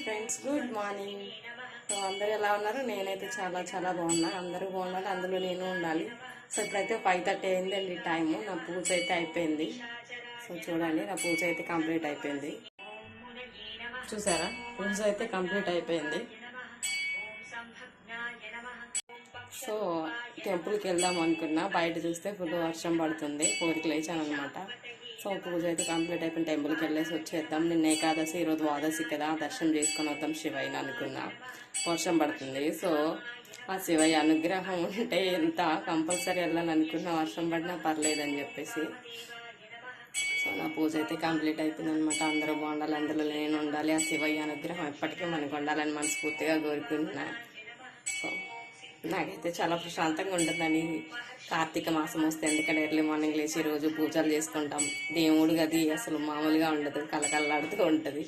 Friends, good morning. So అందరూ ఎలా ఉన్నారు? నేనైతే చాలా చాలా బాగున్నా. అందరూ బాగున్నారు, అందులో నేను ఉండాలి. సో ఇప్పుడైతే 5:30 అయిందండి టైము. నా పూజ అయితే అయిపోయింది. సో చూడండి, నా పూజ అయితే కంప్లీట్ అయిపోయింది. చూసారా, పూజ అయితే కంప్లీట్ అయిపోయింది. సో టెంపుల్కి వెళ్దాం అనుకున్నా, బయట చూస్తే ఫుల్ వర్షం పడుతుంది. 4కి లేచాను అనమాట. సో పూజ అయితే కంప్లీట్ అయిపోయిన టెంపుల్కి వెళ్ళేసి వచ్చేద్దాం. నిన్న ఏకాదశి, ఈరోజు ద్వాదశి కదా, దర్శనం చేసుకొని వద్దాం శివయ్యని అనుకున్నా. వర్షం పడుతుంది. సో ఆ శివయ్య అనుగ్రహం ఉంటే ఎంత కంపల్సరీ వెళ్ళాలని అనుకున్నా, వర్షం పడినా పర్లేదని చెప్పేసి. సో నా పూజ అయితే కంప్లీట్ అయిపోయింది అనమాట. అందరూ బాగుండాలి, అందులో నేను ఉండాలి. ఆ శివయ్య అనుగ్రహం ఎప్పటికీ మనకు ఉండాలని మనస్ఫూర్తిగా కోరుకుంటున్నా. సో నాకైతే చాలా ప్రశాంతంగా ఉంటుందని కార్తీక మాసం వస్తే, ఎందుకంటే ఎర్లీ మార్నింగ్ లేచి రోజు పూజలు చేసుకుంటాం. దేవుడు గది అసలు మామూలుగా ఉండదు, కలకల్లాడుతూ ఉంటుంది.